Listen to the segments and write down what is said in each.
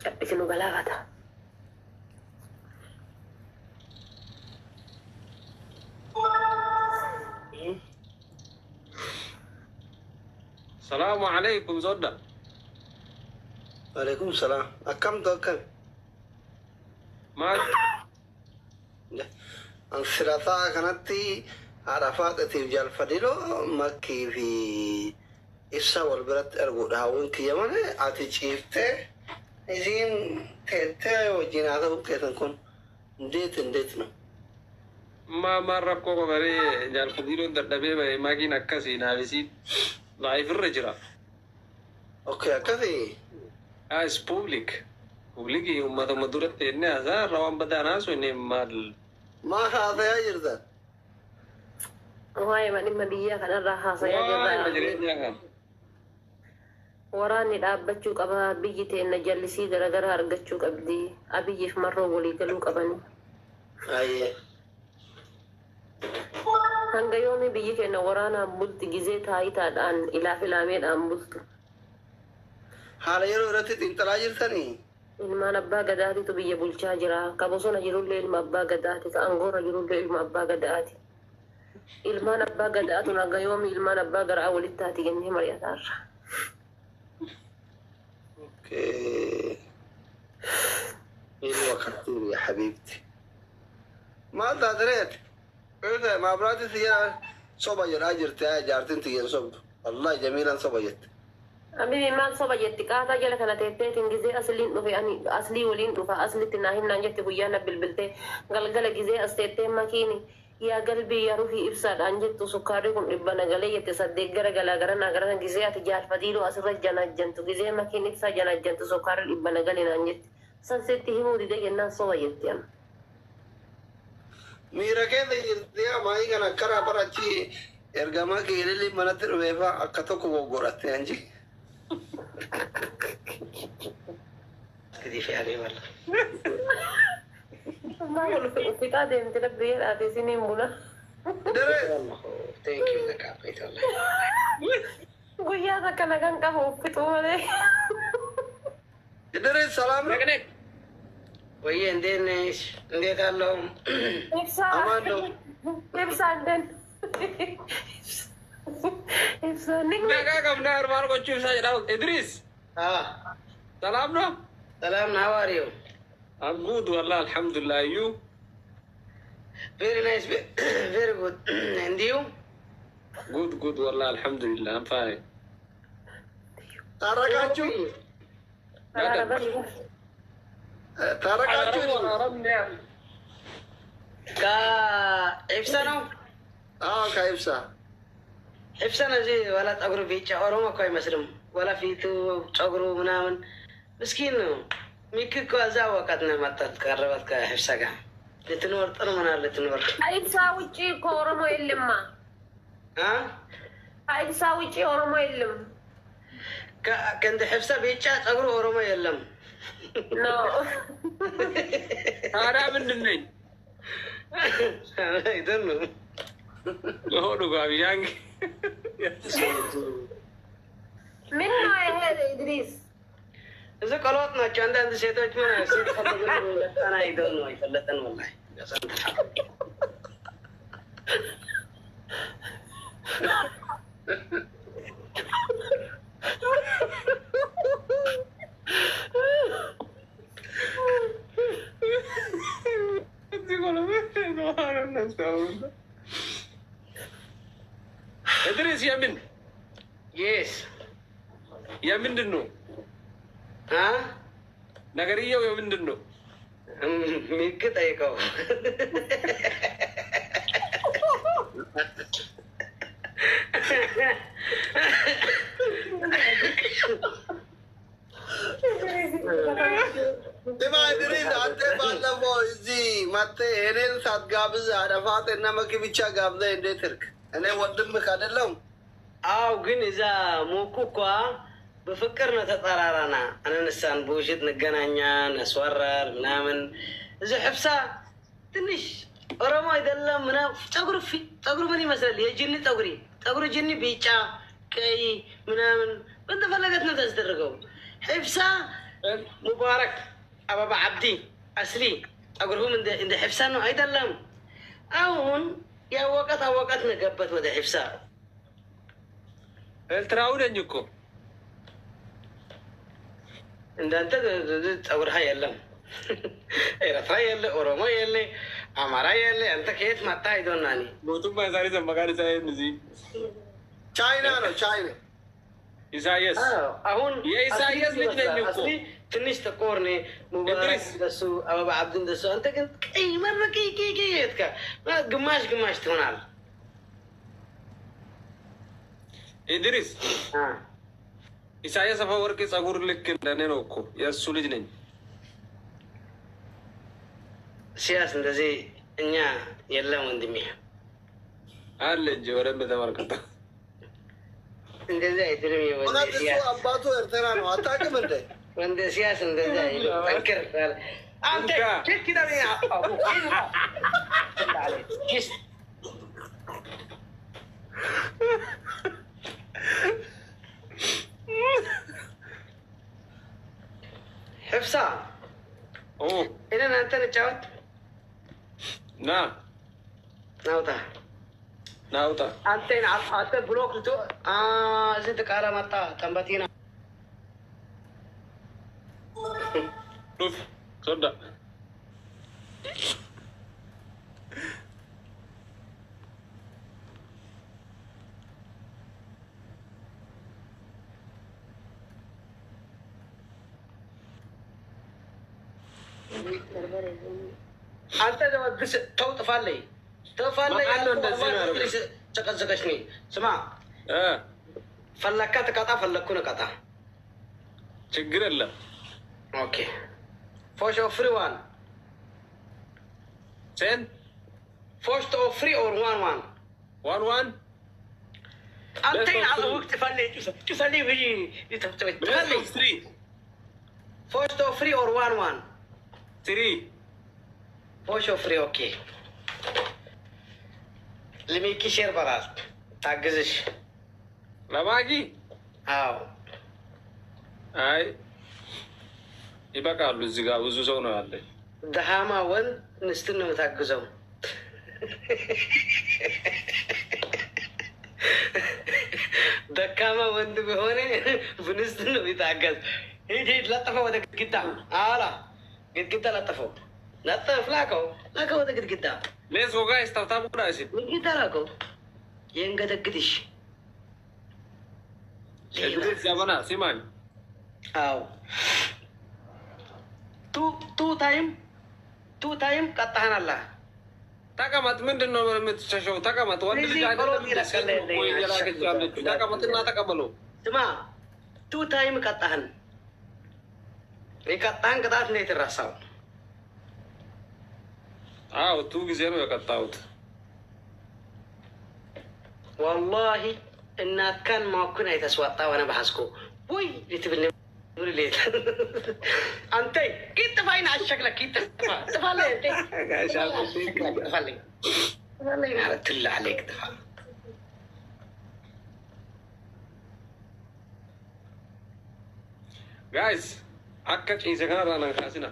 شنو بلاغتها السلام عليكم زودا. وعليكم السلام. أكم توكل ما الثلاثاء كانت عرفات تيجال فديلو مكي في إبسا والبرد أرجوها وإنك يمنى أتيجيته إذن تيتا وجيناته وكذا كون ديتنا ما ركوك بري جال فديلو دردبي ما كين أكاسي نابسي لايف الرجرة. أوكي كذي اس بوبليك يوم ما مدورة إني هذا روان بدانا سويني مال ما هذا يا جرذا واي من مدية كان الراحة سيا waraanni dhaabbachuu qaba biyyi teenna jallisii garagara argachuu qabdi abiyyiif marroo walii galuu qabani أيه hanga yoomi biyyi keenya waraanaan bulti gizee taayitaadhaan ilaaf ilaameedhaan bultu حالا يرو رتت انت لا جرثني ilmaan abbaa gadaatitu biyya bulchaa jira ka bosona jirullee ilma abbaa gadaati ka angoora jirullee ilma abbaa gadaati ilmaan abbaa gadaatu hanga yoomi ilmaan abbaa garaa walittaati jennee mari'ataarra اوكي ايه وقتي يا حبيبتي ما دريت اذا ما براتي سيا صوبا يراجر تا جارتين تيجي صوب والله جميلا صوبيت أبي ما صوب يتكاتا جل كنا تيتة تنجزي أصلين نفي أني أصلي ولين تفا أصلي تناهم نانجت بيانا بالبلتة قال جزي أستيتة ماكيني يا قلبي يا روحي إبصار أنجت تسكاركم إبنا قالي يتصدق جرنا جزي أتجار فديلو أسرع جنا جنتو جزي ماكين إبصار جنا جنتو سكار إبنا قالي نانجت سنسيتي هو دي جنا صوب يتيان ميرا كده يا ماي كنا كرا براتي ارجما كيرلي مناتر ويفا أكتوكو وغوراتي أنجي كذي في عليه والله ما يقول في كذا أنت تبغي هذه سنين مولا دري والله thank you لك عبيت والله ويا ذا كان كهو في تومه دري سلام لكنك ويا ندينش نديت اللهم إبصار إبصار نكا كم نهار مار كوچو ساجا إدريس سلام نو سلام how are you I'm good والله الحمد لله you very nice very good and you good والله الحمد لله I'm fine تاركاچو ka ibsano ka ibsa ibsana G ولا تقرو ቢጫ ኦሮሞ እኮ አይመስልም ولا ፊቱ ጸጉሩ ምናምን ምስኪን ነው ሚክኮ እዛው ወቀት ነው መጣት ቀረበት ከህብሳ ጋር ልትኖር ጥሩ ምን አለ ልትኖር አይብሳ ውጪ ከኦሮሞ የለማ አይብሳ ውጪ ኦሮሞ የለም ከእንደ ህብሳ ቢጫ ጸጉሩ ኦሮሞ የለም ኖ ታዲያ ምንድን ነኝ አይደል ነው ለሆዱ ጋቢያንግ ምን ነው ይሄ ኢድሪስ እዚህ ቀሎት ናቸው አንዳንድ ሴቶች ምን ሴት ፈልገው ለጣና አይደል ነው አይፈለጠን والله إدريس يا من يس يا من دنو نغريه يا من دنو ميك تايكو تبا إدريس أنت بالله زي متى هنين سات قابز عرفات إنما كي بيتشا قابز إندي ترك أنا ودم مكادلهم أو جن إذا موكوكوا بفكرنا تطرارنا أنا نسان بوجد نجنانيا نسورر منامن إذا حبسا تنش أرما يدلنا منا تقرب مني مثلا يجيني تقرب جيني بيتشا كي منامن بنت فلقتنا تصدرقوا حبسا ሙባረክ አበባ አብዲ አስሊ አጉርሁም እንደ ሕፍሳ ነው አይደለም። አሁን ያወቀት አወቀት ነገበት ወደ ሕፍሳ ኤርትራዊ ነኝ እኮ እንዳንተ ጸጉርሃ የለም። ኤርትራ የለ፣ ኦሮሞ የለ፣ አማራ የለ። አንተ ከየት መጣ? አይዶናኒ ሞቱማ ዛሬ ዘመጋሪ ሳይን እዚ ቻይና ነው ቻይና። ኢሳያስ አሁን የኢሳያስ ልጅ ነኝ እኮ ትንሽ ጥቁር ነህ። ሙባረክ እንደሱ አበባ አብዲ እንደሱ። አንተ ግን ቀይ መረቅ የትካ ግማሽ ግማሽ ትሆናል። ኢድሪስ ኢሳያስ አፈወርቂ ጸጉር ልክ እንደኔ ነው እኮ የእሱ ልጅ ነኝ። ሲያስ እንደዚህ እኛ የለም ወንድሜ አለ እንጂ በደንብ ተመልከተ። እንደዚህ አይደለም እውነት እሱ አባቱ ኤርትራ ነው። አታውቅም እንደ ወንደ ሲያስ እንደዚህ አይደለም። ጠንክር አንተ ኪዳ አቡ ሕፍሳ إذا أنت نتجاوب نعم ناوتا ناوتا أنت بلوك تو زيد كارا ماتا تنبتينا شوف صدق أنت لو بس تو تفعلي تقصقشني سمع فلكات قطع فلكونا قطع ችግር የለም اوكي فوش او فري وان سين فوش تو فري اور وان وان انت على وقت تفلي بيجي تفلي فوش تو فري اور وان 3 فوشو فري اوكي لميكي شير برات تعجزش لماجي አዎ አይ ይበቃሉ። እዚህ ጋር ብዙ ሰው ነው ያለ። ደሃማ ወንድ ንስትን ነው የምታግዘው። ደካማ ወንድ ቢሆን ብንስትን ነው የምታገዝ። ሂድ ለጥፈው ወደ ግድግዳ አላ ግድግዳ ለጥፈው ለጥፍ ላከው ወደ ግድግዳ ሌስ ጎጋ ስታርታቡ ዳሲ ግድግዳ ላከው የእንገደግድሽ ለድርስ ያበና ሲማኝ አዎ ቱ ታይም ቀጣህናላ ተቀመጥ። ምንድን ነው የምትሸሸው? ተቀመጥ። ወንድ ልጅ አይደለም ተቀመጥና ተቀበለው። ስማ ቱ ታይም ቀጣህን የቀጣህን ቅጣት እንዴት ይረሳው? አዎ ቱ ጊዜ ነው የቀጣሁት። ወላሂ እናት ካን ማኩን አይተስዋጣ ወነ በሐስኮ ወይ ልትብል وليت انت كنت فاين على شكلك كنت تفعلي انت تفعلي على تل عليك تفعل guys akka ciise kanarraa nan kaasina.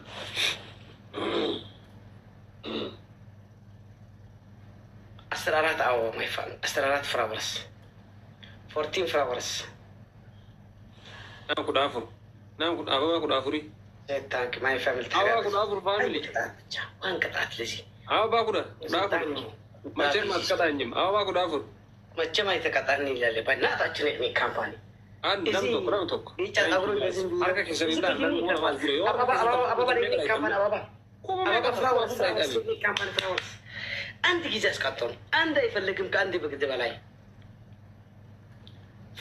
أسرارات أو ما يفعل أسرارات فراورس 14 فراورس نعم كدافر نعم كدافر كدافري تانك ما يفهم أو كدافر فاميلي وين قطعت لزي أو باكودا دافر ما شيء ما تكتانيم أو باكو دافر ما شيء ما يتكتاني لا بنا تأجني مي كامباني أنا نعم تكرم توك إيش أقول لازم أركا كسرين ده أبا بني كامباني أبا فراورس كامباني فراورس أنت جيزاس كاتون أنت يفلكم كأنت بقدر علي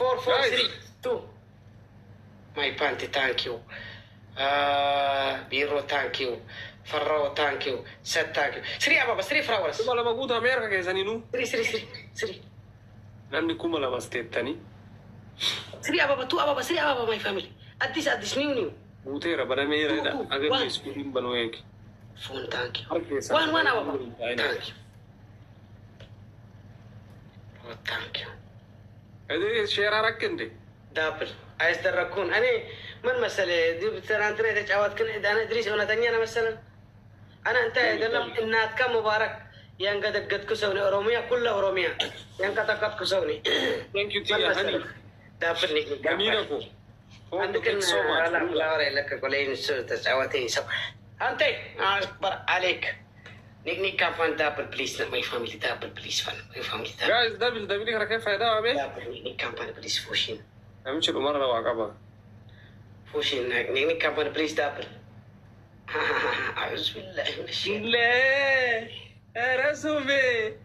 4 4 3 2 my panty thank you biro thank you farro thank you set thank you sri ababa sri flowers kuma lama guuta ameerika keessaniinu sri namni kuma lama steettanii sri ababa sri ababa my family addis new guuteera banameeradha agarri iskuuliin banoo eegi phone thank you one ababa thank you thank you edi sheeraa rakkinde double አይስተረኩን እኔ ምን መሰለህ ትናንትና የተጫወትክን እኔ ድሪስ እውነተኛ ነው መሰለን አና አንተ አይደለም እናትካ ሙባረክ ያንቀጠቀጥኩ ሰው ነው ኦሮሚያ ኩላ ኦሮሚያ ያንቀጠቀጥኩ ሰው ነው ቴንክ ዩ ቲያ ሀኒ ዳብልኝ ገሚነኩ አንድ ቀን ላወራ የለቀቁ ላይ ተጫወተኝ ሰው አንተ አክበር አሌክ ኒክ ካምፓን ዳብል ፕሊዝ ማይ ፋሚሊ ዳብል ፕሊዝ ፋን ማይ ፋሚሊ ጋይስ دبل كيف فايده ابي ኒክ ካምፓን ፕሊዝ ፎሽን امشي مره واقبه ፎሽን ኒክ ካምፓን ፕሊዝ ዳብል أعوذ بالله من الشيطان لا رسوبي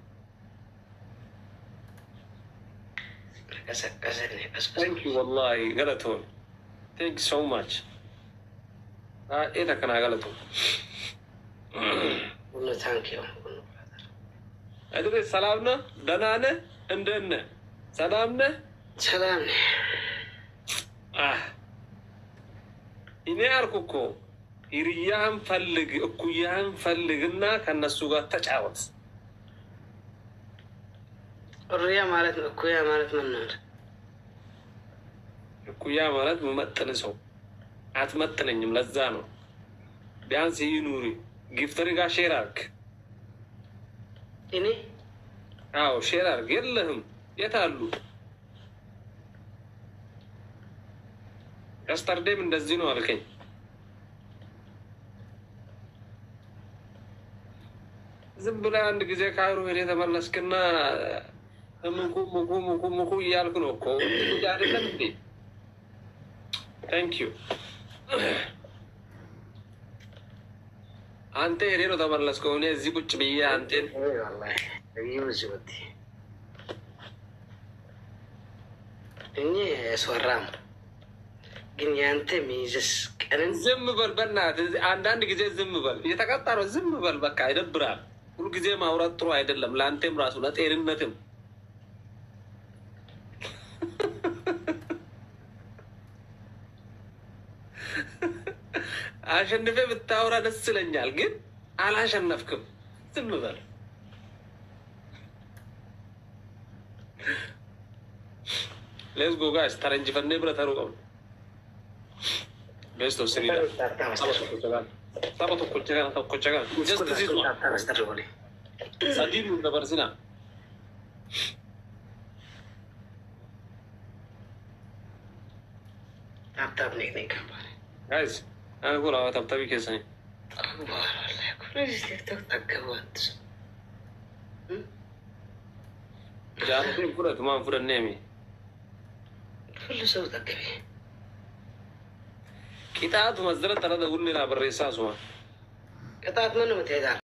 ثانك يو والله غلطون ثانك سو ماتش ايه ده كان غلطون والله ثانك يو ادري سلامنا دنانه اندنه سلامنا سلامنا إني أركوكو إريان فلق أكويان فلقنا كان السوق تجاوز الريا مالت أكويا مالت منور أكويا مالت ممتن سو أتمتن إني ملزانو بيان سي نوري جفتري قا شيرارك إني شيرارك يلهم يتعلو يستردي من دزينو الكين ዝም ብለህ አንድ ጊዜ ካይሮ ሄደህ የተመለስክና ምኩ እያልክ ነው እኮ አይደለም እንዴ? ታንክ ዩ አንተ ሄደህ ነው ተመለስከው። እኔ እዚህ ቁጭ ብዬ አንተን እኔ ያስወራም ግን ያንተ ሚይዝስ ቀንን ዝም በል በእናትህ። አንዳንድ ጊዜ ዝም በል እየተቀጣረው ዝም በል በቃ ይደብራል። ሁሉ ጊዜ ማውራት ጥሩ አይደለም ለአንተም ራሱ ለጤንነትም። አሸንፌ ብታወራ ደስ ይለኛል፣ ግን አላሸነፍክም። ዝም በል። ሌትስ ጎ ጋይስ ተረንጅ ፈኔ ብለህ ተሩቀው ቤስቶ ስሪዳ Sabato colchegano, just this one. Sadiru da Barzina. Tap nickname company. Guys, I'm going to tap tabi kesa ni. Jangan pura tu mah pura nemi. Full so tagabi. Kita tu masdar tarada ulni la berresa semua. Kita tu mana mesti ada.